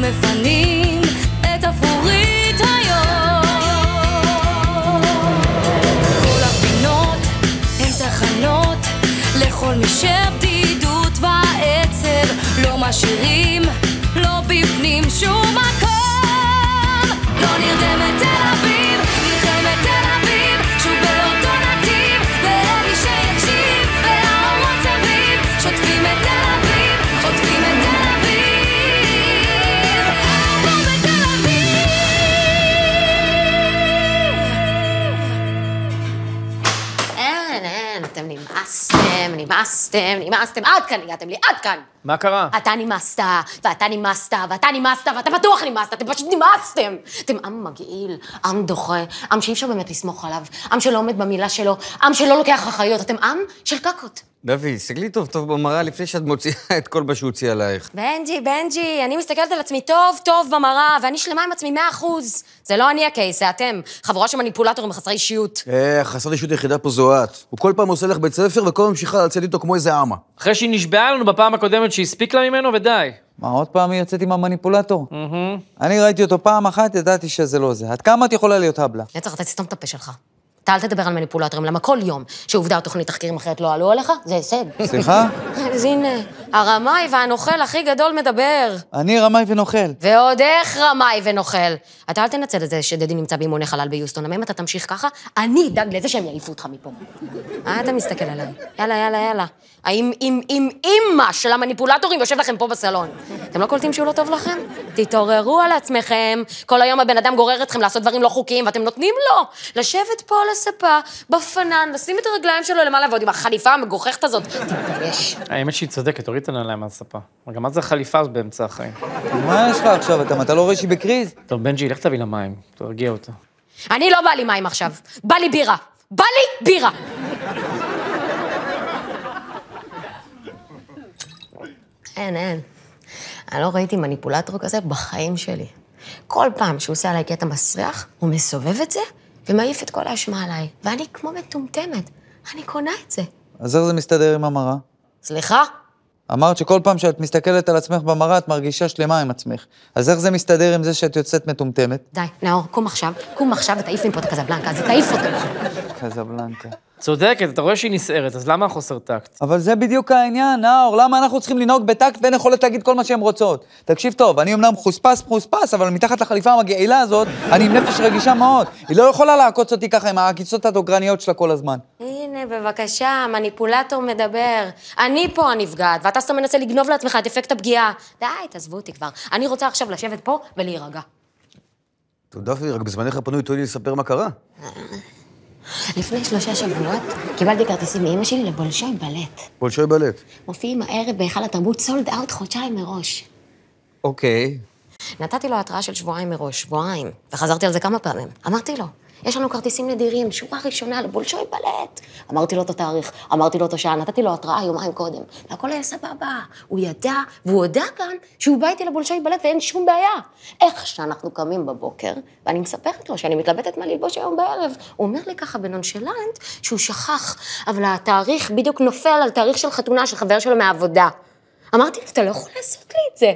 מפנים את אפורית היום. כל הפינות הן תחנות לכל מי שבדידות ועצב לא משאירים, לא בפנים שום מקום. לא נרדמת תל אביב, נלחמת תל אביב, שוב באותו נתיב, ואין מי שיקשיב, והאורות סביב שוטפים את תל אביב, שוטפים את תל אביב, פה בתל אביב. אין, אתם נמאסתם, עד כאן הגעתם לי, עד כאן. מה קרה? אתה נמאסת, ואתה נמאסת, ואתה נמאסת, ואתה בטוח נמאסת, אתם פשוט נמאסתם. אתם עם מגעיל, עם דוחה, עם שאי אפשר באמת לסמוך עליו, עם שלא עומד במילה שלו, עם שלא לוקח אחריות, אתם עם של קקות. דבי, תסתכלי טוב במראה לפני שאת מוציאה את כל מה שהוציא עלייך. בנג'י, אני מסתכלת על עצמי טוב במראה, ואני שלמה עם עצמי 100%. זה לא אני הקייס, זה אתם. חבורה של מניפולטורים חסרי אישיות. חסרת אישיות היחידה פה זו את. הוא כל פעם עושה לך בית ספר, וכל פעם ממשיכה לצאת איתו כמו איזה אמה. אחרי שהיא נשבעה לנו בפעם הקודמת שהספיק לה ממנו ודי. מה, עוד פעם היא יוצאת עם המניפולטור? אני ראיתי אותו פעם אחת, ידעתי שזה לא זה. עד כמה את יכולה להיות הבלה? נצח, אתה תסתום את הפה שלך. אתה אל תדבר על מניפולטורים, למה כל יום שעובדה תוכנית תחקירים אחרת לא עלו עליך, זה הישג. סליחה? אז הנה, הרמאי והנוכל הכי גדול מדבר. אני רמאי ונוכל. ועוד איך רמאי ונוכל. אתה אל תנצל את זה שדדי נמצא באימוני חלל ביוסטון, אם אתה תמשיך ככה, אני אדאג לזה שהם יעיפו אותך מפה. אתה מסתכל עליי. יאללה. האם אימא של המניפולטורים יושב לכם פה בסלון? אתם לא קולטים שהוא לא טוב לכם? תתעוררו על עצמכם. כל היום הבן אדם גורר אתכם לעשות דברים לא חוקיים, ואתם נותנים לו לשבת פה על הספה, בפנן, לשים את הרגליים שלו למעלה, ועוד עם החליפה המגוחכת הזאת. תתבייש. האמת שהיא צודקת, תוריד את הנעליים מהספה. גם מה זה חליפה באמצע החיים? מה יש לך עכשיו? אתה לא רואה שהיא בקריז? טוב, בנג'י, לך תביא לה מים, תרגיע אותה. אני לא בא לי מים עכשיו, בא לי בירה. אין. אני לא ראיתי מניפולטור כזה בחיים שלי. כל פעם שהוא עושה עליי קטע מסריח, הוא מסובב את זה ומעיף את כל האשמה עליי. ואני כמו מטומטמת, אני קונה את זה. אז איך זה מסתדר עם המראה? סליחה? אמרת שכל פעם שאת מסתכלת על עצמך במראה, את מרגישה שלמה עם עצמך. אז איך זה מסתדר עם זה שאת יוצאת מטומטמת? די, נאור, קום עכשיו ותעיף מפה את הקזבלנקה, אז תעיף אותו. קזבלנקה. צודקת, אתה רואה שהיא נסערת, אז למה חוסר טקט? אבל זה בדיוק העניין, נאור, למה אנחנו צריכים לנהוג בטקט ואין יכולת להגיד כל מה שהן רוצות? תקשיב טוב, אני אמנם חוספס, אבל מתחת לחליפה המגעילה הזאת, אני עם נפש רגישה מאוד. היא לא יכולה לעקוץ אותי ככה עם העקיצות הדוגרניות שלה כל הזמן. הנה, בבקשה, המניפולטור מדבר. אני פה הנפגעת, ואתה סתם מנסה לגנוב לעצמך את אפקט הפגיעה. די, תעזבו אותי כבר. אני רוצה עכשיו לשבת פה ולהירגע. תודה, רק בזמנך הפנוי תולי לספר מה קרה. לפני 3 שבועות קיבלתי כרטיסים מאמא שלי לבולשוי בלט. בולשוי בלט. מופיעים הערב בהיכל התרבות סולד אאוט חודשיים מראש. אוקיי. נתתי לו התראה של שבועיים מראש, שבועיים, וחזרתי על זה כמה פעמים. אמרתי לו, יש לנו כרטיסים נדירים, שורה ראשונה לבולשוי בלט. אמרתי לו את התאריך, אמרתי לו את השעה, נתתי לו התראה יומיים קודם. והכל היה סבבה. הוא ידע, והוא הודע כאן שהוא בא איתי לבולשוי בלט ואין שום בעיה. איך שאנחנו קמים בבוקר, ואני מספרת לו שאני מתלבטת מה ללבוש היום בערב, הוא אומר לי ככה בנונשלנט שהוא שכח, אבל התאריך בדיוק נופל על תאריך של חתונה של חבר שלו מהעבודה. אמרתי לו, אתה לא יכול לעשות לי את זה.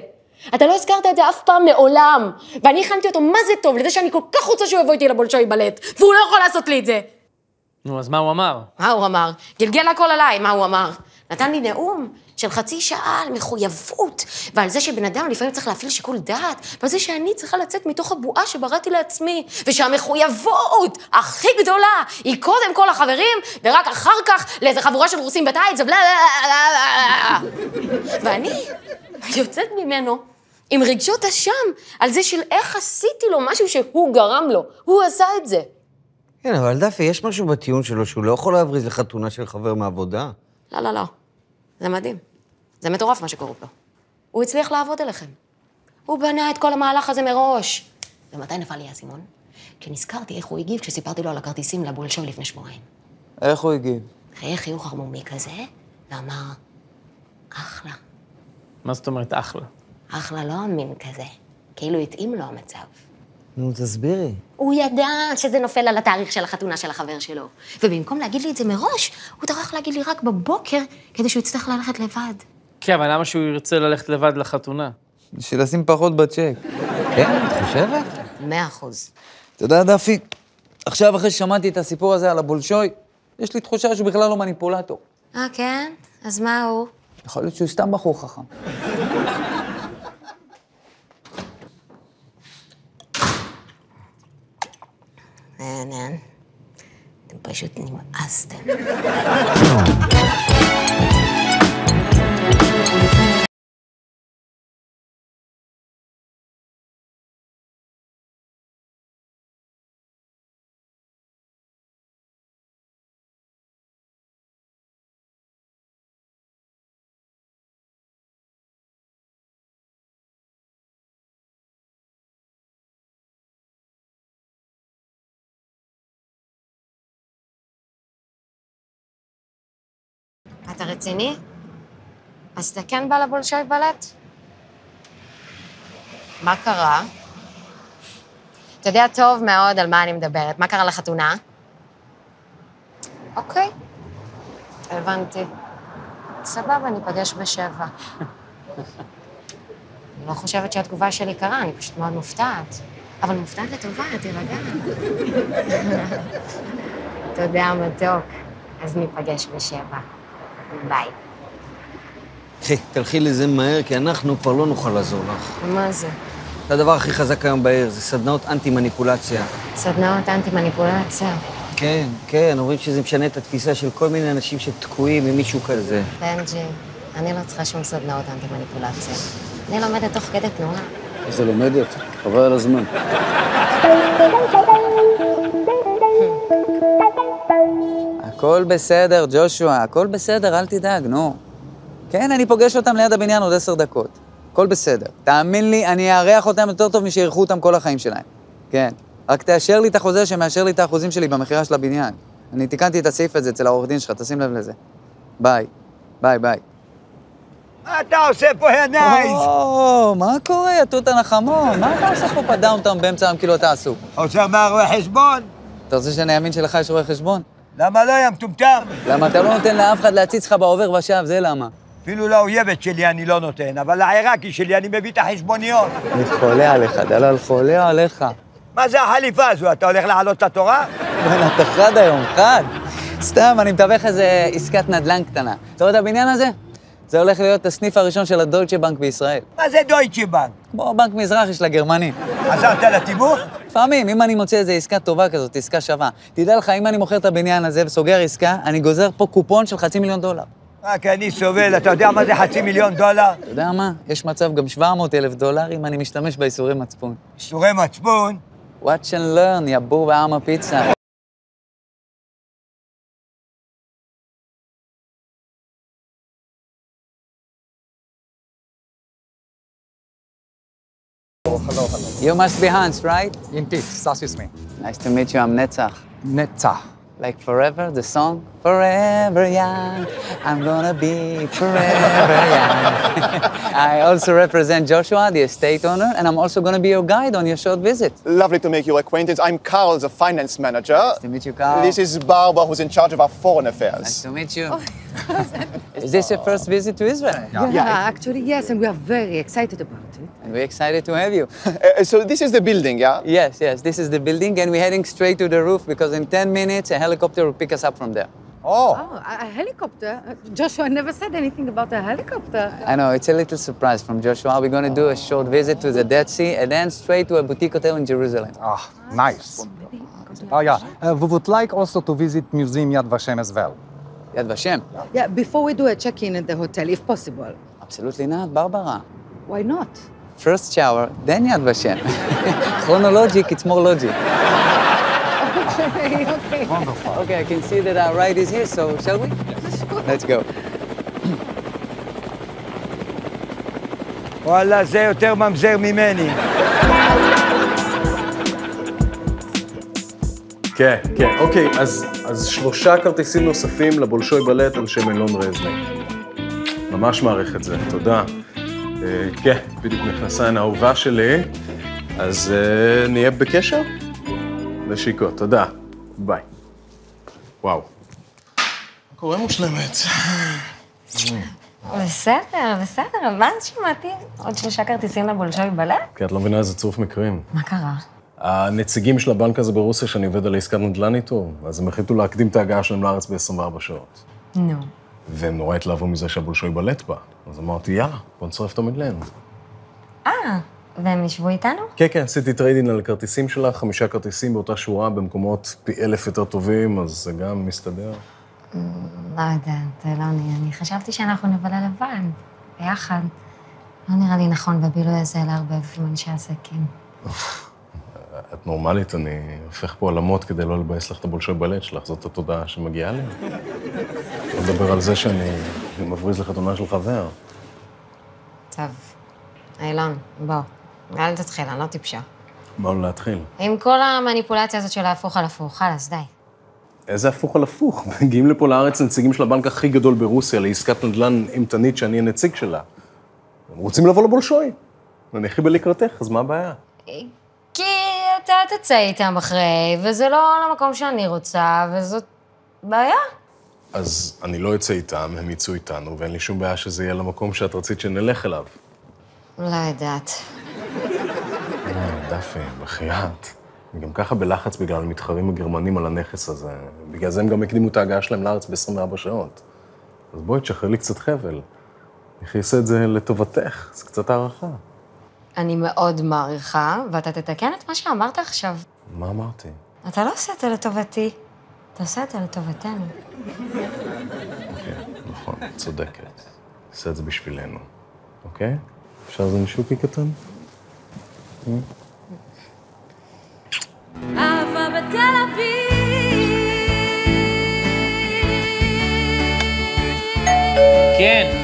אתה לא הזכרת את זה אף פעם מעולם, ואני הכנתי אותו מה זה טוב, לזה שאני כל כך רוצה שהוא יבוא איתי לבולשוי בלט, והוא לא יכול לעשות לי את זה. נו, אז מה הוא אמר? מה הוא אמר? גלגל הכל עליי, מה הוא אמר? נתן לי נאום של 0.5 שעה על מחויבות, ועל זה שבן אדם לפעמים צריך להפעיל שיקול דעת, ועל זה שאני צריכה לצאת מתוך הבועה שבראתי לעצמי, ושהמחויבות הכי גדולה היא קודם כל החברים, ורק אחר כך לאיזה חבורה של רוסים בטייץ, ובלה... ואני יוצאת ממנו עם רגשות אשם על זה של איך עשיתי לו משהו שהוא גרם לו. הוא עשה את זה. כן, אבל דפי, יש משהו בטיעון שלו שהוא לא יכול להבריז לחתונה של חבר מעבודה? לא. זה מדהים. זה מטורף מה שקורה פה. הוא הצליח לעבוד עליכם. הוא בנה את כל המהלך הזה מראש. ומתי נפל לי האסימון? כשנזכרתי איך הוא הגיב כשסיפרתי לו על הכרטיסים לבולשוי לפני שבועיים. איך הוא הגיב? חיי חיוך ערמומי כזה, ואמר, אחלה. מה זאת אומרת אחלה? אחלה לא אמין כזה, כאילו התאים לו המצב. נו, תסבירי. הוא ידע שזה נופל על התאריך של החתונה של החבר שלו. ובמקום להגיד לי את זה מראש, הוא טרח להגיד לי רק בבוקר, כדי שהוא יצטרך ללכת לבד. כן, אבל למה שהוא ירצה ללכת לבד לחתונה? בשביל לשים פחות בצ'ק. כן, את חושבת? 100%. אתה יודע, דפי, עכשיו אחרי ששמעתי את הסיפור הזה על הבולשוי, יש לי תחושה שהוא בכלל לא מניפולטור. כן? אז מה הוא? יכול להיות שהוא סתם בחור חכם. אין. אתם פשוט נמאסתם. אתה רציני? אז אתה כן בא לבולשוי בלט? מה קרה? אתה יודע טוב מאוד על מה אני מדברת. מה קרה לחתונה? אוקיי, הבנתי. סבבה, ניפגש ב7. אני לא חושבת שהתגובה שלי קרה, אני פשוט מאוד מופתעת. אבל מופתעת לטובה, תירגע. תודה, מתוק. אז ניפגש ב7. ביי. אחי, תלכי לזה מהר, כי אנחנו כבר לא נוכל לעזור לך. מה זה? זה הדבר הכי חזק היום בעיר, זה סדנאות אנטי-מניפולציה. סדנאות אנטי-מניפולציה. כן, אומרים שזה משנה את התפיסה של כל מיני אנשים שתקועים עם מישהו כזה. בנג'י, אני לא צריכה שום סדנאות אנטי-מניפולציה. אני לומדת תוך כדי תנועה. איזה לומדת? חבל על הזמן. הכל בסדר, ג'ושוע, הכל בסדר, אל תדאג, נו. כן, אני פוגש אותם ליד הבניין עוד 10 דקות. הכל בסדר. תאמין לי, אני אארח אותם יותר טוב משאירכו אותם כל החיים שלהם. כן. רק תאשר לי את החוזה שמאשר לי את האחוזים שלי במחירה של הבניין. אני תיקנתי את הסעיף הזה אצל העורך דין שלך, תשים לב לזה. ביי. ביי. מה אתה עושה פה, יא נייס? מה קורה, יא תות הנחמון? מה אתה עושה פה בדאונטאון באמצע היום כאילו אתה עסוק? עושה מהרואה חשבון? אתה רוצה שאני אאמין שלך יש רואה חשבון? למה לא, יא מטומטם? למה אתה לא נותן לאף אחד להציץ לך בעובר ושב, זה למה? אפילו לאויבת שלי אני לא נותן, אבל לעיראקי שלי אני מביא את החשבוניות. אני חולה עליך, דלל, חולה עליך. מה זה החליפה הזו? אתה הולך לעלות לתורה? אתה חד היום, חד. סתם, אני מתווך איזה עסקת נדל"ן קטנה. אתה רואה את הבניין הזה? זה הולך להיות הסניף הראשון של הדויטשה בנק בישראל. מה זה דויטשה בנק? כמו בנק מזרחי של הגרמנים. עזרת לתיווך? לפעמים, אם אני מוצא איזו עסקה טובה כזאת, עסקה שווה. תדע לך, אם אני מוכר את הבניין הזה וסוגר עסקה, אני גוזר פה קופון של $500,000. רק אני סובל, אתה יודע מה זה $500,000? אתה יודע מה? יש מצב גם $700,000 אם אני משתמש באיסורי מצפון. איסורי מצפון? Watch and learn, יא בור ועם הפיצה. You must be Hans, right? Indeed, das ist me. Nice to meet you, I'm Netzach. Netzach. Like Forever, the song? Forever young, I'm gonna be forever young. I also represent Joshua, the estate owner, and I'm also gonna be your guide on your short visit. Lovely to make your acquaintance. I'm Carl, the finance manager. Nice to meet you, Carl. This is Barbara, who's in charge of our foreign affairs. Nice to meet you. Is this your first visit to Israel? Yeah, actually, yes, and we are very excited about it. And we're excited to have you. So this is the building, yeah? Yes, this is the building, and we're heading straight to the roof because in 10 minutes, a helicopter will pick us up from there. Oh, a helicopter? Joshua never said anything about a helicopter. I know, it's a little surprise from Joshua. We're going to do a short visit to the Dead Sea and then straight to a boutique hotel in Jerusalem. Ah, nice. Oh, yeah. We would like also to visit Museum Yad Vashem as well. Yad Vashem? Yeah, before we do a check-in at the hotel, if possible. Absolutely not, Barbara. Why not? First shower, then Yad Vashem. Chronologic, it's more logic. Okay. Wonderful. Okay, I can see that our ride is here, so shall we? Let's go. וואלה, זה יותר ממזר ממני. כן, אוקיי, אז 3 כרטיסים נוספים לבולשוי בלט על שם אילון רזניק. ממש מעריך את זה, תודה. כן, בדיוק נכנסה האהובה שלי, אז נהיה בקשר? לשיקות, תודה. ביי. וואו. מה קורה מושלמת? בסדר, מה שמעתי? עוד 3 כרטיסים לבולשוי בלט? כי את לא מבינה איזה צירוף מקרים. מה קרה? הנציגים של הבנק הזה ברוסיה, שאני עובד על עסקת נדל"ן איתו, אז הם החליטו להקדים את ההגעה שלהם לארץ ב-24 שעות. נו. והם נורא התלהבו מזה שהבולשוי בלט בה. אז אמרתי, יאללה, בוא נצרף את המדלן. והם ישבו איתנו? כן, עשיתי טריידין על הכרטיסים שלה, 5 כרטיסים באותה שורה, במקומות פי 1000 יותר טובים, אז זה גם מסתדר. לא יודעת, אלוני, אני חשבתי שאנחנו נבלה לבד, ביחד. לא נראה לי נכון בבילוי הזה לערבב עם אנשי עסקים. את נורמלית, אני הופך פה עולמות כדי לא לבאס לך את הבולשוי בלט שלך, זאת התודעה שמגיעה לי. לא מדבר על זה שאני מבריז לחתונה של חבר. טוב, אילון, בוא, אל תתחיל, אני לא טיפשה. בואו להתחיל. עם כל המניפולציה הזאת של ההפוך על הפוך, חלאס, די. איזה הפוך על הפוך? מגיעים לפה לארץ נציגים של הבנק הכי גדול ברוסיה, לעסקת נדל"ן אימתנית שאני הנציג שלה. הם רוצים לבוא לבולשוי. אני הכי בלקראתך, אז מה הבעיה? כי אתה תצא איתם אחרי, וזה לא למקום שאני רוצה, וזאת בעיה. אז אני לא אצא איתם, הם יצאו איתנו, ואין לי שום בעיה שזה יהיה למקום שאת רצית שנלך אליו. לא יודעת. דפי, בחייאת. אני גם ככה בלחץ בגלל המתחרים הגרמנים על הנכס הזה. בגלל זה הם גם הקדימו את ההגעה שלהם לארץ ב-24 שעות. אז בואי, תשחרר לי קצת חבל. איך יעשה את זה לטובתך? זה קצת הערכה. אני מאוד מעריכה, ואתה תתקן את מה שאמרת עכשיו. מה אמרתי? אתה לא עושה את זה לטובתי, אתה עושה את זה לטובתנו. אוקיי, נכון, צודקת. עושה את זה בשבילנו, אוקיי? אפשר זה נשוקי קטן? אהבה בתל אביב. כן.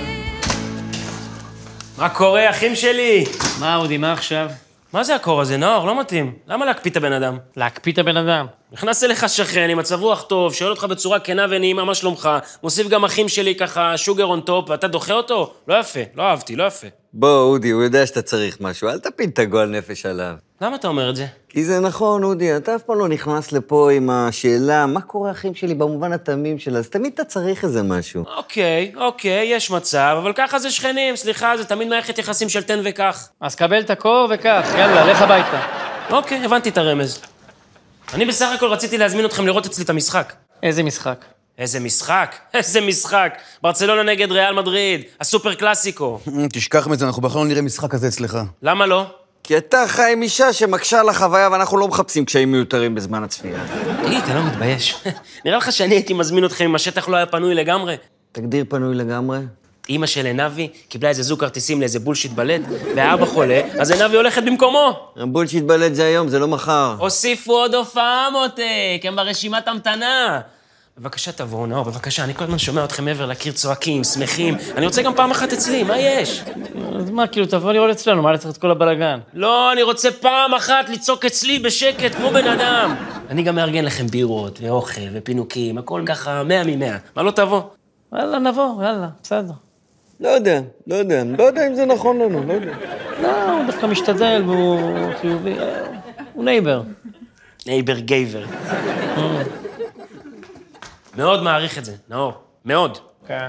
מה קורה, אחים שלי? מה, אודי, מה עכשיו? מה זה הקור הזה, נאור? לא מתאים. למה להקפיא את הבן אדם? להקפיא את הבן אדם. נכנס אליך שכן עם מצב רוח טוב, שואל אותך בצורה כנה ונעימה מה שלומך, מוסיף גם אחים שלי ככה שוגר און טופ, ואתה דוחה אותו? לא יפה, לא אהבתי, לא יפה. בוא, אודי, הוא יודע שאתה צריך משהו, אל תפיל את הגועל נפש עליו. למה אתה אומר את זה? כי זה נכון, אודי, אתה אף פעם לא נכנס לפה עם השאלה, מה קורה אחים שלי במובן התמים שלה, אז תמיד אתה צריך איזה משהו. אוקיי, יש מצב, אבל ככה זה שכנים, סליחה, זה תמיד מערכת יחסים של תן וכך. אז קבל את הקור וכך, יאללה, לך הביתה. אוקיי, הבנתי את הרמז. אני בסך הכל רציתי להזמין אתכם לראות אצלי את המשחק. איזה משחק? איזה משחק? איזה משחק? ברצלונה נגד ריאל מדריד, הסופר קלאסיקו. תשכח מזה, אנחנו בכלל לא נראה משחק כזה אצלך. למה לא? כי אתה חי עם אישה שמקשה על החוויה, ואנחנו לא מחפשים קשיים מיותרים בזמן הצפייה. תגיד, אתה לא מתבייש. נראה לך שאני הייתי מזמין אתכם אם השטח לא היה פנוי לגמרי? תגדיר פנוי לגמרי. אמא של עינבי קיבלה איזה זוג כרטיסים לאיזה בולשיט בלט, והאבא חולה, אז עינבי הולכת במקומו. בולשיט בלט זה היום, זה לא מחר. הוסיפו עוד הופעה, מותק, הם ברשימת המתנה. בבקשה תבואו, נאור, בבקשה, אני כל הזמן שומע אתכם מעבר לקיר צועקים, שמחים. אני רוצה גם פעם אחת אצלי, מה יש? אז מה, כאילו, תבוא לראות אצלנו, מה לצריך את כל הבלגן? לא, אני רוצה פעם אחת לצעוק אצלי בשקט, כמו בן אדם. אני גם מארגן לכם בירות, ואוכל, ופינוקים, הכל ככה 100 מ-100. מה לא תבוא? יאללה, נבוא, יאללה, בסדר. לא יודע אם זה נכון לנו, לא יודע. לא, הוא דווקא משתדל, והוא חיובי, הוא נייבר. נייבר גייבר. מאוד מעריך את זה, נאור, מאוד. כן.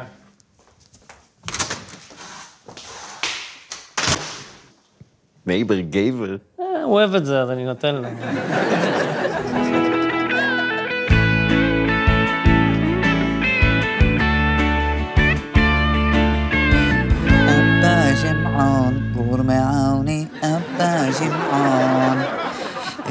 נייבר גייבר? הוא אוהב את זה, אז אני נותן לו. אבא שמעון, בור מעוני, אבא שמעון. Oh,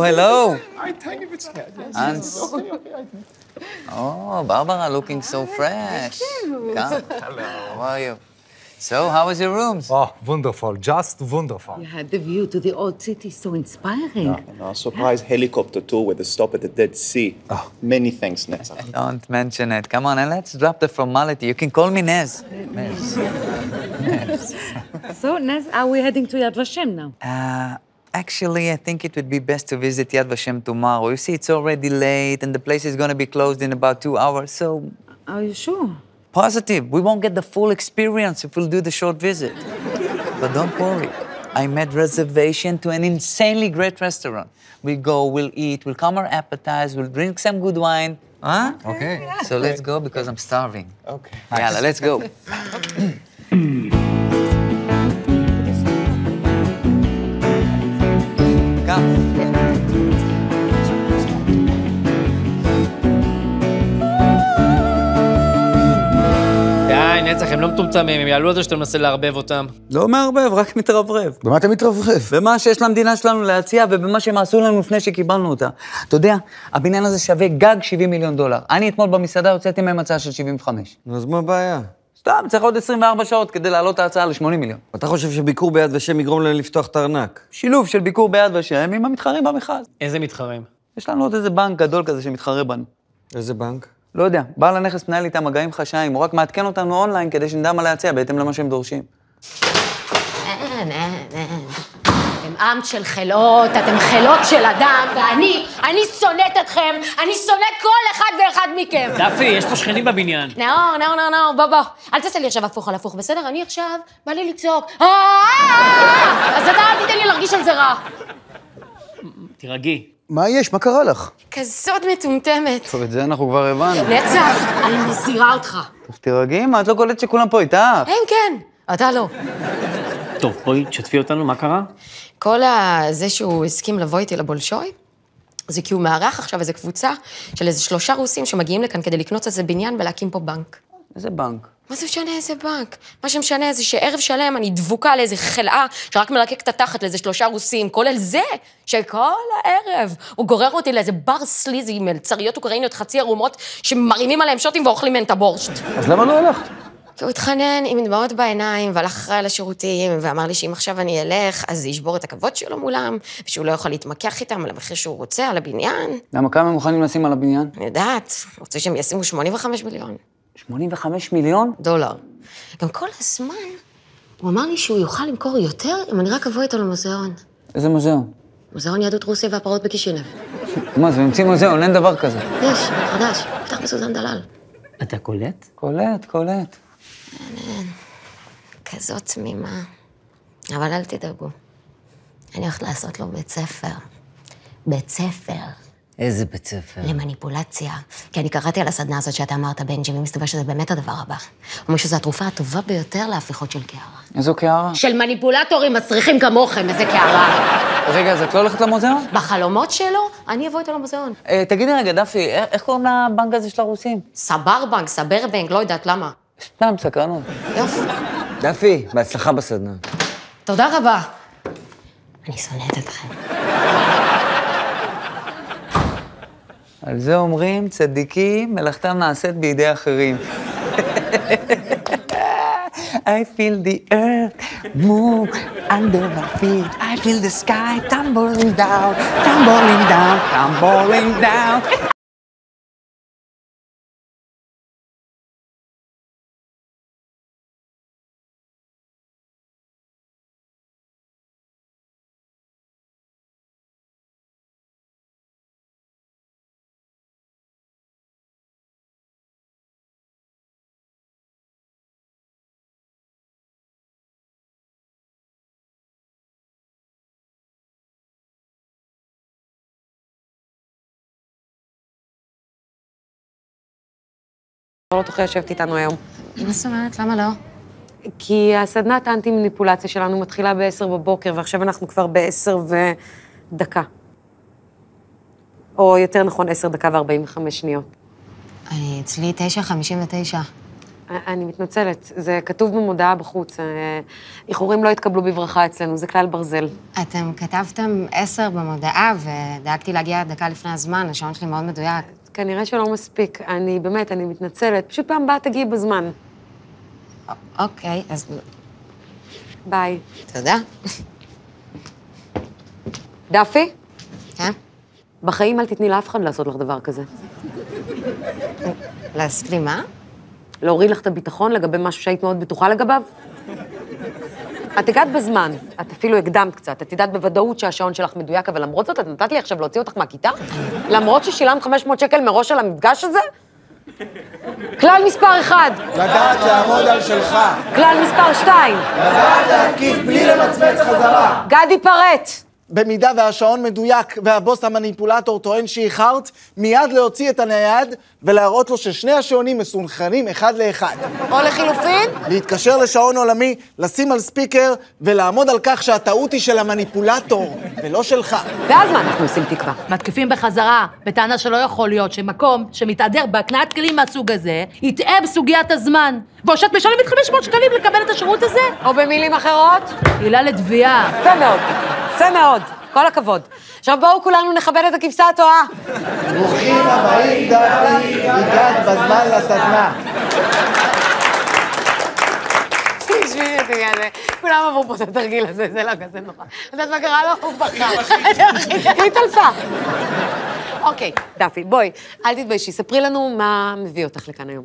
hello. I tiny bit's head. Hans. Oh, Barbara, looking so fresh. Come. Hello. How are you? So, how was your rooms? Oh, wonderful, just wonderful. You had the view to the old city, so inspiring. A surprise helicopter tour with a stop at the Dead Sea. Many thanks, Netzach. Don't mention it. Come on, and let's drop the formality. You can call me Nez. So, Nez, are we heading to Yad Vashem now? Actually, I think it would be best to visit Yad Vashem tomorrow. You see, it's already late, and the place is going to be closed in about 2 hours, so... Are you sure? Positive. We won't get the full experience if we'll do the short visit. But don't worry. I made reservation to an insanely great restaurant. We'll go, we'll eat, we'll come our appetize, we'll drink some good wine. Huh? Okay. So let's go because I'm starving. Okay. Yalla, let's go. Come. די, נצח, הם לא מטומטמים, הם יעלו על זה שאתה מנסה לערבב אותם. לא מערבב, רק מתרברב. במה אתה מתרברב? במה שיש למדינה שלנו להציע ובמה שהם עשו לנו לפני שקיבלנו אותה. אתה יודע, הבניין הזה שווה גג $70 מיליון. אני אתמול במסעדה הוצאתי מהם הצעה של 75. אז מה הבעיה? סתם, צריך עוד 24 שעות כדי להעלות את ההצעה ל-80 מיליון. אתה חושב שביקור ביד ושם יגרום להם לפתוח את הארנק? שילוב של ביקור ביד ושם עם המתחרים במכרז. איזה מתחרים? יש לנו עוד איזה בנק גדול כזה שמתחרה בנו. איזה בנק? לא יודע, בעל הנכס מנהל איתם מגעים חשאיים, הוא רק מעדכן אותנו אונליין כדי שנדע מה להציע בהתאם למה שהם דורשים. אין. אתם עם של חלות, אתם חלות של אדם, ואני שונאת אתכם, אני שונאת כל אחד ואחד מכם. דפי, יש פה שכנים בבניין. נאור, בוא. אל תעשה לי עכשיו הפוך על הפוך, בסדר? אני עכשיו, בא לי לצעוק. אז אתה אל תיתן לי להרגיש על זה רע. תירגעי. מה יש? מה קרה לך? כזאת מטומטמת. טוב, את זה אנחנו כבר הבנו. נצח, אני מזהירה אותך. טוב, תירגעי, מה? את לא קולטת שכולם פה איתך? כן, אתה לא. טוב, בואי, תשתפי אותנו, מה קרה? כל זה שהוא הסכים לבוא איתי לבולשוי, זה כי הוא מארח עכשיו איזו קבוצה של איזה 3 רוסים שמגיעים לכאן כדי לקנות איזה בניין ולהקים פה בנק. איזה בנק? מה זה משנה איזה בנק? מה שמשנה זה שערב שלם אני דבוקה לאיזה חלאה שרק מלקק את התחת לאיזה 3 רוסים, כולל זה שכל הערב הוא גורר אותי לאיזה בר סליזי עם מלצריות אוקראיניות חצי ערומות שמרימים עליהם שוטים ואוכלים מהן את הבורשט. אז למה לא הלכת? כי הוא התחנן עם דמעות בעיניים והלך אחרי לשירותים ואמר לי שאם עכשיו אני אלך אז זה ישבור את הכבוד שלו מולם ושהוא לא יכול להתמקח איתם על המחיר שהוא רוצה, על הבניין. למה כמה הם מוכנים לשים על הבניין? אני יודעת, רוצה שהם ישימו 85 מיליון. 85 מיליון? דולר. גם כל הזמן הוא אמר לי שהוא יוכל למכור יותר אם אני רק אבוא איתו למוזיאון. איזה מוזיאון? מוזיאון יהדות רוסיה והפרעות בקישינב. מה, זה ממציא מוזיאון, אין דבר כזה. יש, חדש, פתח בסוזן דלל. אתה קולט? קולט. אין, כזאת תמימה. אבל אל תדאגו. אני הולכת לעשות לו בית ספר. בית ספר. איזה בית ספר? למניפולציה. כי אני קראתי על הסדנה הזאת שאתה אמרת, בנג'י, ומסתבר שזה באמת הדבר הבא. אומר שזו התרופה הטובה ביותר להפיכות של קערה. איזו קערה? של מניפולטורים מצריכים כמוכם, איזה קערה. רגע, אז את לא הולכת למוזיאון? בחלומות שלו, אני אבוא איתו למוזיאון. תגידי רגע, דפי, איך קוראים לבנק הזה של הרוסים? סברבנק, סברבנק, לא יודעת למה. סתם, סקרנות. יופי. דפי, בהצלחה בסדנה. תודה רבה. אני שונאת אתכם. על זה אומרים, צדיקים, מלאכתם נעשית בידי אחרים. I feel the earth move under my feet. I feel the sky tumbling down, tumbling down, tumbling down. לא תוכל לשבת איתנו היום. מה זאת אומרת? למה לא? כי הסדנת האנטי-מניפולציה שלנו מתחילה ב-10 בבוקר, ועכשיו אנחנו כבר ב-10:01. או יותר נכון, 10:45. אצלי 9:59. אני מתנצלת, זה כתוב במודעה בחוץ. איחורים לא התקבלו בברכה אצלנו, זה כלל ברזל. אתם כתבתם 10 במודעה, ודאגתי להגיע דקה לפני הזמן, השעון שלי מאוד מדויק. כנראה שלא מספיק. אני באמת, אני מתנצלת. פשוט פעם באה תגיעי בזמן. אוקיי, אז... ביי. תודה. דפי? כן? בחיים אל תתני לאף אחד לעשות לך דבר כזה. לעשות לי מה? להוריד לך את הביטחון לגבי משהו שהיית מאוד בטוחה לגביו? את הגעת בזמן, את אפילו הקדמת קצת, את יודעת בוודאות שהשעון שלך מדויק, אבל למרות זאת, את נתת לי עכשיו להוציא אותך מהכיתה? למרות ששילמת 500 שקל מראש על המפגש הזה? כלל מספר 1. לדעת לעמוד על שלך. כלל מספר 2. לדעת להקיף בלי למצמץ חזרה. גדי פרט. במידה והשעון מדויק והבוס המניפולטור טוען שאיחרת, מיד להוציא את הנייד ולהראות לו ששני השעונים מסונכרנים אחד לאחד. או לחילופין? להתקשר לשעון עולמי, לשים על ספיקר ולעמוד על כך שהטעות היא של המניפולטור ולא שלך. ואז מה אנחנו עושים תקווה? מתקיפים בחזרה, בטענה שלא יכול להיות שמקום שמתהדר בהקניית כלים מהסוג הזה, יטעה בסוגיית הזמן. שאת משלמת 500 שקלים לקבל את השירות הזה? או במילים אחרות? עילה לתביעה. יפה מאוד, יפה מאוד. כל הכבוד. עכשיו בואו כולנו נכבד את הכבשה הטועה. ברוכים הבאים, דפי, הגעת בזמן לסדנה. כולם עברו פה את התרגיל הזה, זה לא כזה נורא. את יודעת מה קרה לו? הוא בכה. היא התעלפה. אוקיי, דפי, בואי, אל תתביישי, ספרי לנו מה מביא אותך לכאן היום.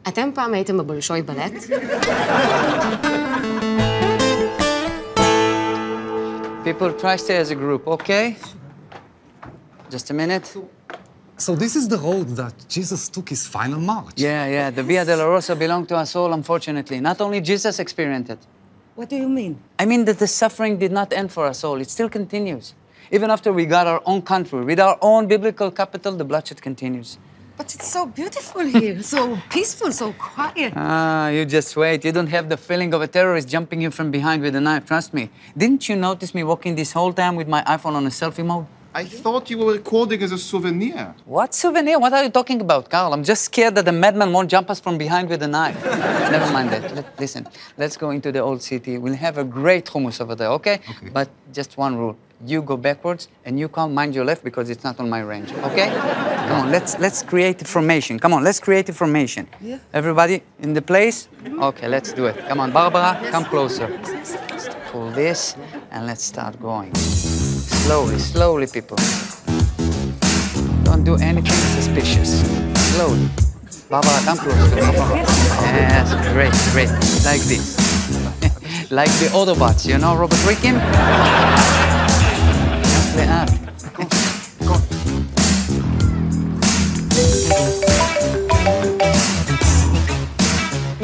אתם פעם הייתם בבולשוי בלט? People try to stay as a group, okay? Just a minute. So this is the road that Jesus took his final march. Yeah, the Via Dolorosa belonged to us all, unfortunately. Not only Jesus experienced it. What do you mean? I mean that the suffering did not end for us all. It still continues. Even after we got our own country, with our own biblical capital, the bloodshed continues. But it's so beautiful here, so peaceful, so quiet. You just wait. You don't have the feeling of a terrorist jumping you from behind with a knife, trust me. Didn't you notice me walking this whole time with my iPhone on a selfie mode? I thought you were recording as a souvenir. What souvenir? What are you talking about, Carl? I'm just scared that the madman won't jump us from behind with a knife. Never mind that. Listen, let's go into the old city. We'll have a great hummus over there, okay? Okay. But just one rule. You go backwards, and you can't mind your left because it's not on my range, okay? Come on, let's create a formation. Come on, let's create a formation. Yeah. Everybody in the place? Okay, let's do it. Come on, Barbara, come closer. Let's pull this, and let's start going. Slowly, slowly, people. Don't do anything suspicious. Slowly. Barbara, come closer. Yes, great. Like this. Like the Autobots, you know, Robert Rickin? Go.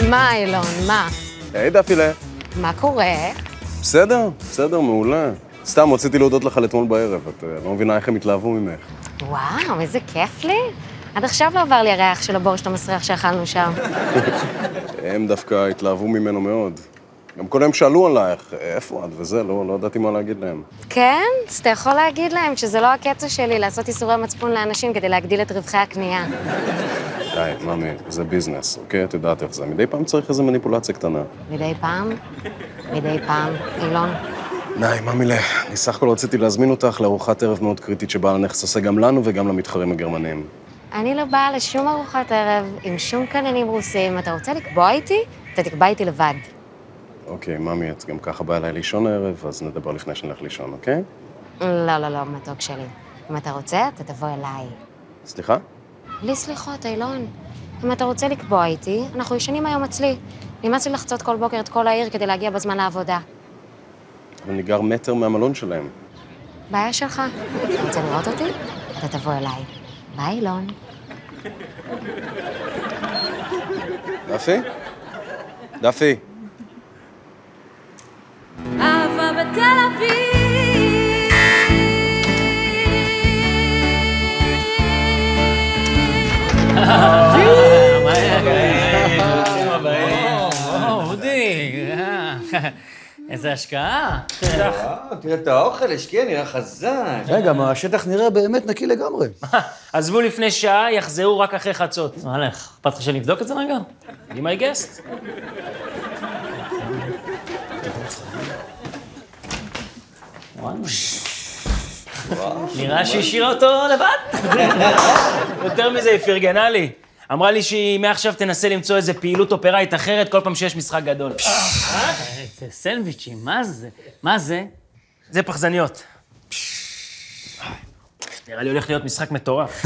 מה, אילון, מה? היי, דפילה. מה קורה? בסדר, מעולה. סתם, רציתי להודות לך אתמול בערב. את לא מבינה איך הם התלהבו ממך. וואו, איזה כיף לי. עד עכשיו לא עבר לי הריח של הבורשט המסריח שאכלנו שם. הם דווקא התלהבו ממנו מאוד. גם כל היום שאלו עלייך, איפה את וזה, לא ידעתי מה להגיד להם. כן? אז אתה יכול להגיד להם שזה לא הקטע שלי לעשות איסורי מצפון לאנשים כדי להגדיל את רווחי הקנייה. די, ממי, זה ביזנס, אוקיי? את יודעת איך זה. מדי פעם צריך איזו מניפולציה קטנה. מדי פעם, אילון. די, ממילה, אני סך הכל רציתי להזמין אותך לארוחת ערב מאוד קריטית שבעל הנכס עושה גם לנו וגם למתחרים הגרמנים. אני לא באה לשום ארוחת ערב עם שום קננים רוסים. אתה רוצה לקבוע איתי? אתה תקבע איתי לבד. אוקיי, ממי, את גם ככה באה אליי לישון הערב, אז נדבר לפני שנלך לישון, אוקיי? לא, מתוק שלי. אם אתה רוצה, אתה תבוא אליי. סליחה? בלי סליחות, אילון. אם אתה רוצה לקבוע איתי, אנחנו ישנים היום אצלי. נמאס לי לחצות כל בוקר את כל העיר כדי להגיע בזמן לעבודה. אבל אני גר מטר מהמלון שלהם. בעיה שלך. אתה רוצה לראות אותי? אתה תבוא אליי. ביי, אילון. דפי? אהבה בתל אביב. אודי, איזה השקעה. תראה את האוכל, השקיע, נראה חזק. רגע, מה, השטח נראה באמת נקי לגמרי. עזבו לפני שעה, יחזרו רק אחרי חצות. הלך, אכפת לך שנבדוק את זה רגע? be my guest. נראה שהשאירה אותו לבד. יותר מזה, היא פרגנה לי. אמרה לי שהיא מעכשיו תנסה למצוא איזה פעילות אופראית אחרת כל פעם שיש משחק גדול. זה סנדוויצ'ים, מה זה? זה פחזניות. נראה לי הולך להיות משחק מטורף.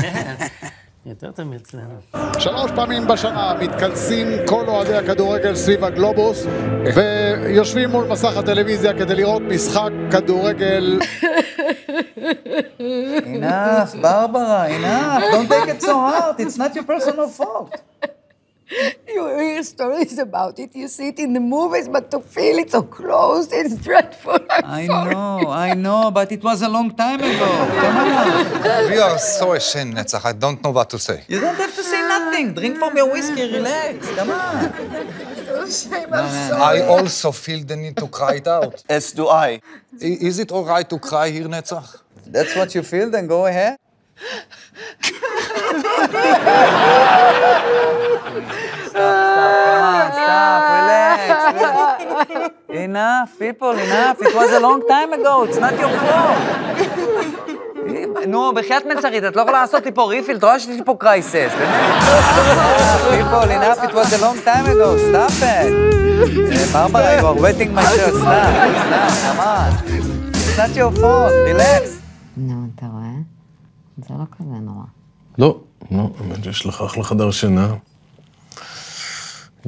יותר תמיד אצלנו. 3 פעמים בשנה מתכנסים כל אוהדי הכדורגל סביב הגלובוס ויושבים מול מסך הטלוויזיה כדי לראות משחק כדורגל. Enough, Barbara, enough. Don't take it so hard. It's not your personal fault. You hear stories about it, you see it in the movies, but to feel it so close, it's dreadful. I know, but it was a long time ago. Come on. We are so ashamed, Netzach. I don't know what to say. You don't have to say nothing. Drink from your whiskey, relax. Come on. I also feel the need to cry it out. As do I. Is it all right to cry here, Netzach? That's what you feel, then go ahead. Stop, relax. Enough, people, enough. It was a long time ago, it's not your fault. נו, בחייאת מצרית, את לא יכולה לעשות לי פה ריפיל, אתה רואה שיש לי פה קרייסס, באמת? People, enough, it was a long time ago, stop it. Barbara, you are wetting my shirt, stop, come on. It's not your fault, relax. נו, אתה רואה? זה לא כזה נורא. לא, האמת שיש לך אחלה חדר שינה.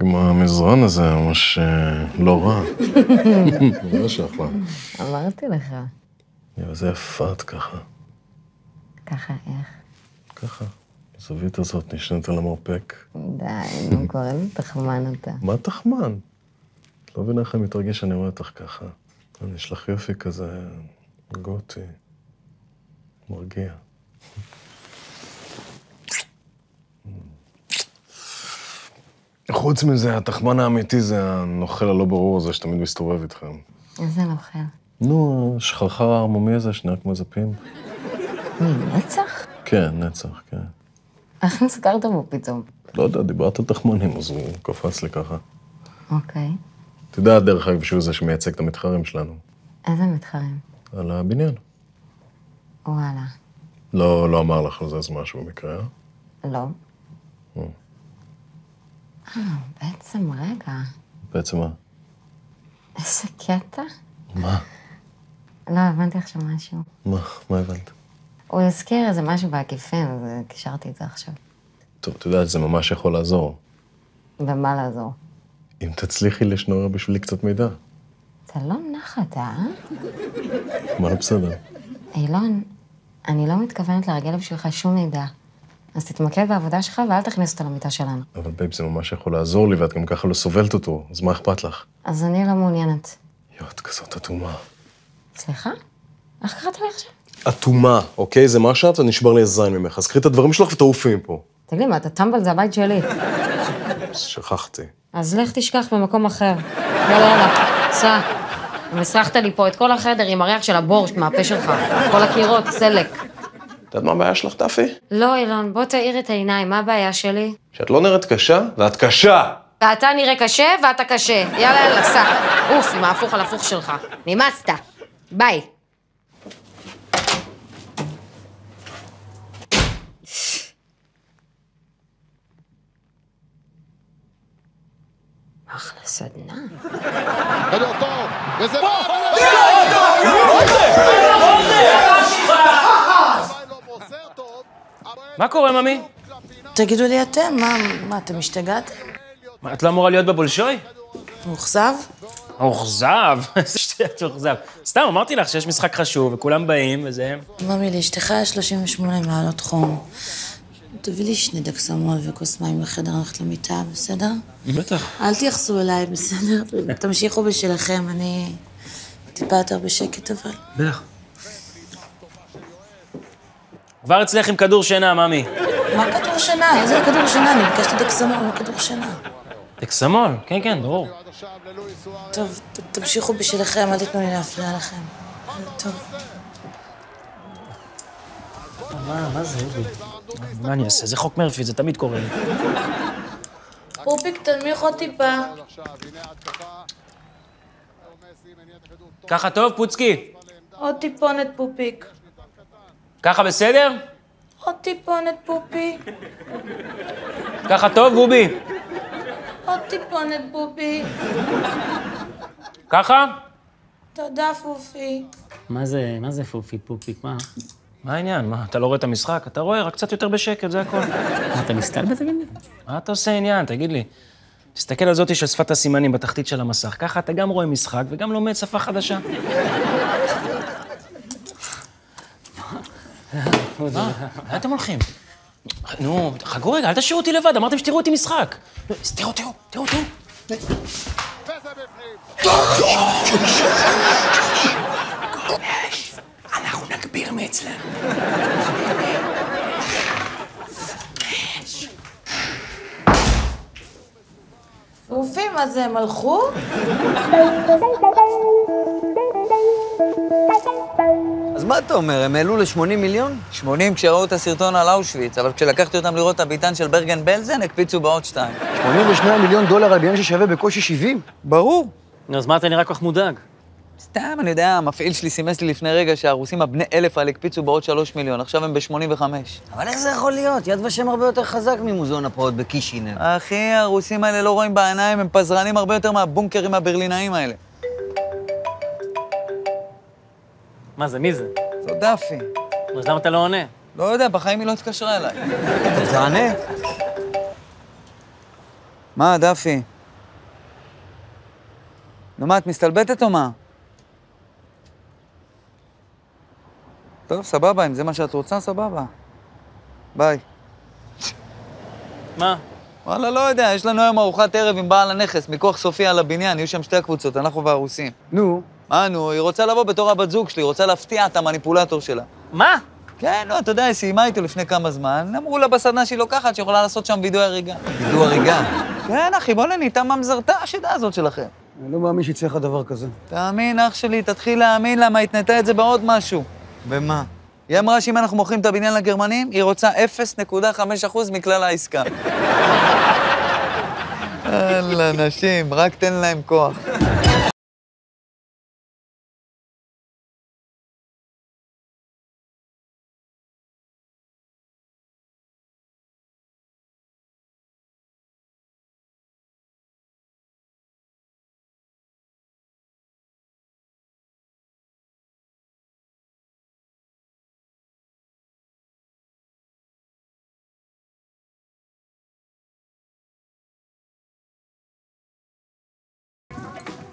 גם המזרן הזה ממש לא רע. ממש אחלה. אמרתי לך. זה יפה את ככה. ככה איך? ככה. הזווית הזאת נשנת על המרפק. די, נו, קורא לי תחמן אתה. מה תחמן? את לא מבינה איך אני מתרגש שאני רואה אותך ככה. יש לך יופי כזה גותי. מרגיע. חוץ מזה, התחמן האמיתי זה הנוכל הלא ברור הזה שתמיד מסתובב איתכם. איזה נוכל? נו, השחרחר הערמומי הזה שנראה כמו זפים. מי, נצח? כן, נצח, כן. איך נזכרת בו פתאום? לא יודע, דיברת על תחמנים, אז הוא קפץ לי ככה. אוקיי. אתה יודע, דרך אגב, שהוא זה שמייצג את המתחרים שלנו. איזה מתחרים? על הבניין. וואלה. לא אמר לך על זה אז משהו במקרה, אה? לא. בעצם רגע. בעצם מה? איזה קטע? מה? לא, הבנתי עכשיו משהו. מה הבנת? הוא הזכיר איזה משהו בעקיפין, אז קישרתי את זה עכשיו. טוב, אתה יודע, זה ממש יכול לעזור. ומה לעזור? אם תצליחי לשנורר בשבילי קצת מידע. אתה לא נחת, אה? מה לא בסדר? אילון, אני לא מתכוונת להרגל בשבילך שום מידע. אז תתמקד בעבודה שלך ואל תכניס אותה למיטה שלנו. אבל בייב, זה ממש יכול לעזור לי, ואת גם ככה לא סובלת אותו, אז מה אכפת לך? אז אני לא מעוניינת. את כזאת אטומה. סליחה? איך קראת לי עכשיו? אטומה, אוקיי? זה מה שאת ונשבר לי הזין ממך. אז קחי את הדברים שלך ותעופי מפה. תגיד לי, מה, אתה טמבל, זה הבית שלי. שכחתי. אז לך תשכח במקום אחר. יאללה, סע. מסרחת לי פה את כל החדר עם הריח של הבורש מהפה שלך. כל הקירות, סלק. את יודעת מה הבעיה שלך, טפי? לא, אילון, בוא תאיר את העיניים, מה הבעיה שלי? שאת לא נראית קשה, ואת קשה. ואתה נראה קשה, ואתה קשה. יאללה, סע. אוף, עם ההפוך על הפוך שלך. נמאסת. ביי. אחלה סדנה. כדור טוב, וזה... מה קורה, ממי? תגידו לי אתם, מה, אתם השתגעתם? מה, את לא אמורה להיות בבולשוי? מוחזב? מוחזב? איזה שטויות מוחזב. סתם, אמרתי לך שיש משחק חשוב, וכולם באים, וזה... ממי, לאשתך יש 38 מעלות חום. תביא לי 2 דקסמול וכוס מים לחדר, הלכת למיטה, בסדר? בטח. אל תייחסו אליי, בסדר? תמשיכו בשלכם, אני טיפה יותר בשקט, אבל... בטח. כבר אצלך עם כדור שינה, ממי. מה כדור שינה? איזה כדור שינה? אני ביקשתי דקסמול, מה כדור שינה? דקסמול? כן, כן, ברור. טוב, תמשיכו בשלכם, אל תתנו לי להפריע לכם. טוב. מה זה, אובי? מה אני אעשה? זה חוק מרפי, זה תמיד קורה לי. פופיק, תנמיך עוד טיפה. ככה טוב, פוצקי? עוד טיפונת, פופיק. ככה בסדר? עוד טיפונת, פופי. ככה טוב, בובי? עוד טיפונת, בובי. ככה? תודה, פופי. מה זה פופי פופיק? מה העניין? מה, אתה לא רואה את המשחק? אתה רואה, רק קצת יותר בשקט, זה הכל. אתה מסתלבט, תגיד לי? מה אתה עושה עניין? תגיד לי. תסתכל על זאתי של שפת הסימנים בתחתית של המסך. ככה אתה גם רואה משחק וגם לומד שפה חדשה. מה? לאן אתם הולכים? נו, חכו רגע, אל תשאירו אותי לבד, אמרתם שתראו אותי משחק. תראו. אנחנו נגביר מאצלנו. אופים, אז הם הלכו? אז מה אתה אומר, הם העלו ל-80 מיליון? 80 כשראו את הסרטון על אושוויץ, אבל כשלקחתי אותם לראות את הביתן של ברגן בלזן, הקפיצו בעוד 2. 82 מיליון דולר על בניין ששווה בקושי 70? ברור. אז מה אתה נראה כל כך מודאג? סתם, אני יודע, המפעיל שלי סימס לי לפני רגע שהרוסים הבני 1,000 האלה הקפיצו בעוד 3 מיליון, עכשיו הם ב-85. אבל איך זה יכול להיות? יד ושם הרבה יותר חזק ממוזיאון הפרעות בקישינב. אחי, הרוסים האלה לא רואים בעיניים, הם פזרנים הרבה יותר מהבונקרים הברלינאים האלה. מה זה, מי זה? זו דפי. אז למה אתה לא עונה? לא יודע, בחיים היא לא התקשרה אליי. תענה. מה, דפי? נו מה, את מסתלבטת או מה? טוב, סבבה, אם זה מה שאת רוצה, סבבה. ביי. מה? וואלה, לא יודע, יש לנו היום ארוחת ערב עם בעל הנכס, מכוח סופיה על הבניין, יהיו שם 2 הקבוצות, אנחנו והרוסים. נו? מה, נו, היא רוצה לבוא בתור הבת זוג שלי, היא רוצה להפתיע את המניפולטור שלה. מה? כן, לא, אתה יודע, היא סיימה איתו לפני כמה זמן, אמרו לה בסדנה שהיא לוקחת, שיכולה לעשות שם וידאו הריגה. וידאו הריגה? כן, אחי, בוא נהייתה ממזרתה השידה הזאת שלכם. אני לא מאמין שיצא לך דבר כזה. תאמין, אח שלי, תתחיל להאמין למה התנתה את זה בעוד משהו. במה? היא אמרה שאם אנחנו מוכרים את הבניין לגרמנים, היא רוצה 0.5% מכלל העסקה. אללה, נשים, רק תן להם כוח.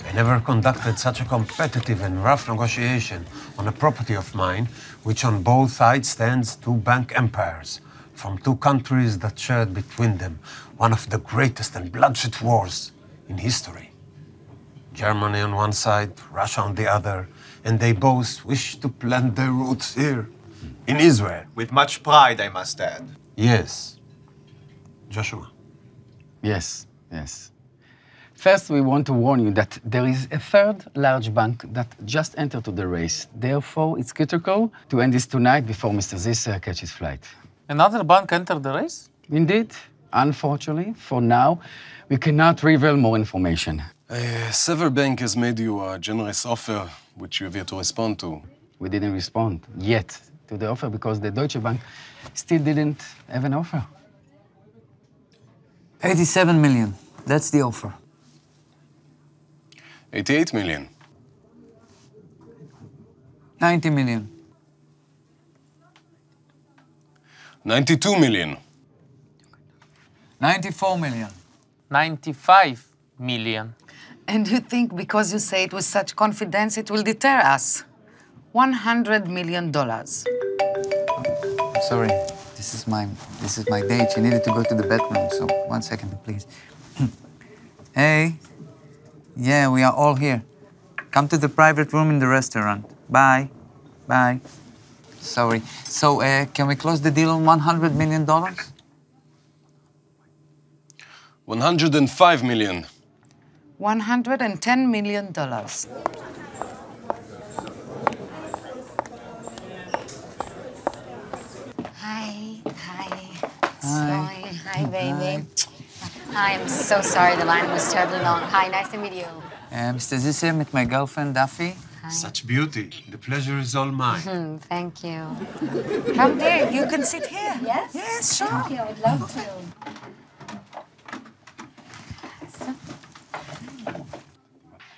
I never conducted such a competitive and rough negotiation on a property of mine, which on both sides stands 2 bank empires, from 2 countries that shared between them one of the greatest and bloodshed wars in history. Germany on one side, Russia on the other, and they both wish to plant their roots here, in Israel. With much pride, I must add. Yes. Joshua. Yes. First, we want to warn you that there is a 3rd large bank that just entered to the race. Therefore, it's critical to end this tonight before Mr. Zisser catches flight. Another bank entered the race? Indeed. Unfortunately, for now, we cannot reveal more information. Sever Bank has made you a generous offer, which you have yet to respond to. We didn't respond yet to the offer because the Deutsche Bank still didn't have an offer. 87 million. That's the offer. 88 million. 90 million. 92 million. 94 million. 95 million. And you think because you say it with such confidence, it will deter us? $100 million. Sorry, this is my date. She needed to go to the bathroom, so 1 second, please. Hey. Yeah, we are all here. Come to the private room in the restaurant. Bye. Bye. Sorry. So, can we close the deal on $100 million? 105 million. $110 million. Hi. Hi, baby. Hi, I'm so sorry the line was terribly long. Hi, nice to meet you. Mr. Zisser, meet my girlfriend, Daffy. Such beauty. The pleasure is all mine. Thank you. Come there, you can sit here. Yes? Yes, sure. Thank you, I'd love to.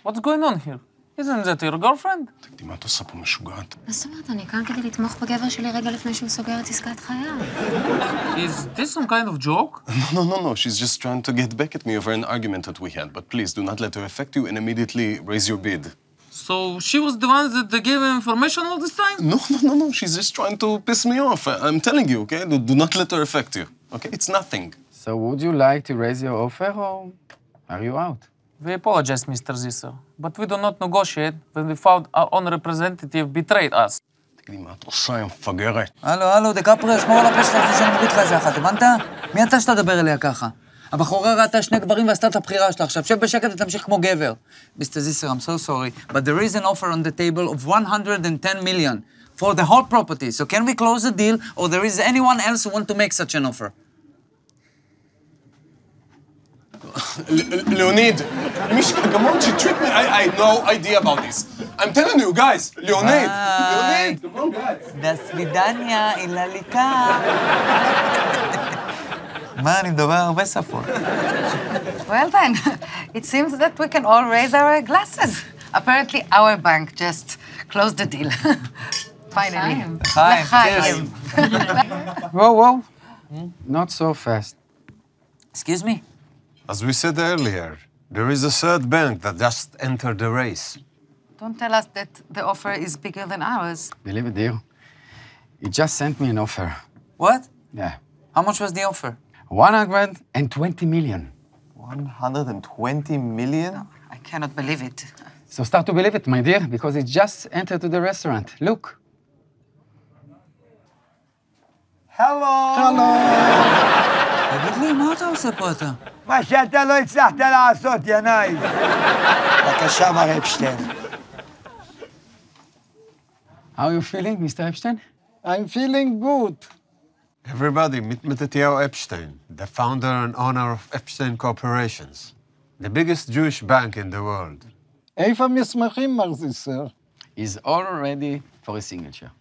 What's going on here? Isn't that your girlfriend? תקדי, מה את עושה פה משוגעת? מה זאת אומרת? אני כאן כדי לתמוך בגבר שלי רגע לפני שהוא סוגר את עסקת חייו. Is this some kind of joke? No. She's just trying to get back at me over an argument that we had. But please, do not let her affect you and immediately raise your bid. So she was the one that gave him information all this time? No. She's just trying to piss me off. I'm telling you, okay? Do not let her affect you, okay? It's nothing. So would you like to raise your offer or are you out? We apologize, Mr. Zisser, but we do not negotiate when we found our own representative betrayed us. תגידי, מה את עושה, יא מפגרת? הלו, דקפרה, שמור על הפה שלך לפני שאני מוריד לך איזה אחת, הבנת? מי אתה שתדבר אליה ככה? הבחורה ראתה שני גברים ועשתה את הבחירה שלה. עכשיו, שב בשקט ותמשיך כמו גבר. Mr. Zisser, I'm so sorry, but there is an offer on the table of 110 million for the whole property. So can we close the deal, or there is anyone else who want to make such an offer? Leonid, Mishka, come on, she tricked me. I had no idea about this. I'm telling you, guys, Leonid, come on, guys. Da svidania, ilalika. מה, אני מדבר הרבה שפות. Well then, it seems that we can all raise our glasses. Apparently our bank just closed the deal. Finally. Chaim. Whoa. Not so fast. Excuse me? As we said earlier, there is a third bank that just entered the race. Don't tell us that the offer is bigger than ours. Believe it, dear. He just sent me an offer. What? Yeah. How much was the offer? 120 million. 120 million? No, I cannot believe it. So start to believe it, my dear, because it just entered to the restaurant. Look. Hello. תגיד לי, מה אתה עושה פה אתה? מה שאתה לא הצלחת לעשות, ינאי. בבקשה, מר אפשטיין. How are you feeling, Mr. Epstein? I'm feeling good. Everybody, meet Matatiao Epstein, the founder and owner of Epstein Corporations, the biggest Jewish bank in the world. איפה המסמכים, מר זיסר? He's all ready for a signature.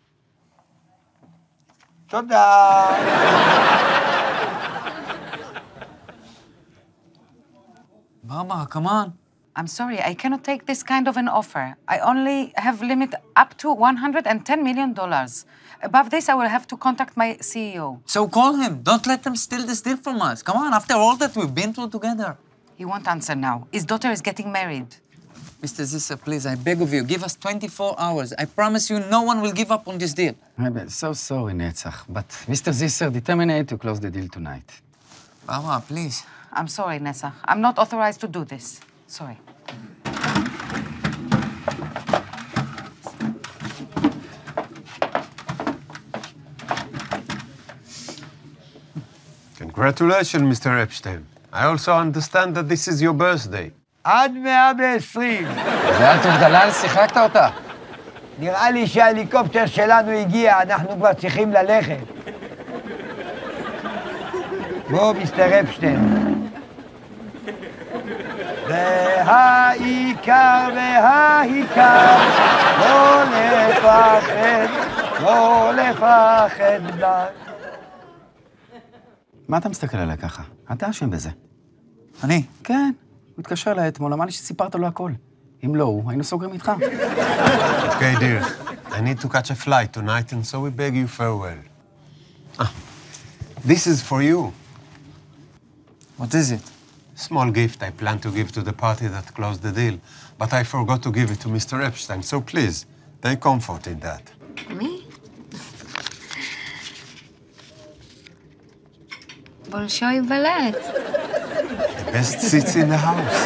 תודה. Mama, come on. I'm sorry, I cannot take this kind of an offer. I only have limit up to $110 million. Above this, I will have to contact my CEO. So call him. Don't let them steal this deal from us. Come on, after all that we've been through together. He won't answer now. His daughter is getting married. Mr. Zisser, please, I beg of you, give us 24 hours. I promise you no one will give up on this deal. I'm so sorry, Netzach, but Mr. Zisser determined to close the deal tonight. Mama, please. I'm sorry, Nessa. I'm not authorized to do this. Sorry. Congratulations, Mr. Epstein. I also understand that this is your birthday. עד 120. ואל תוגדלל, שיחקת אותה. נראה לי שההליקופטר שלנו הגיע, אנחנו כבר צריכים ללכת. בוא, מיסטר אפשטיין. והעיקר, לא לפחד. מה אתה מסתכל עליי ככה? אתה אשם בזה. אני? כן. הוא התקשר אליי אתמול, אמר לי שסיפרת לו הכל. אם לא הוא, היינו סוגרים איתך. Okay, dear. I need to catch a flight tonight, and so we beg you farewell. This is for you. What is it? Small gift I plan to give to the party that closed the deal, but I forgot to give it to Mr. Epstein, so please, take comfort in that. Me? בולשוי בלט. The best seats in the house.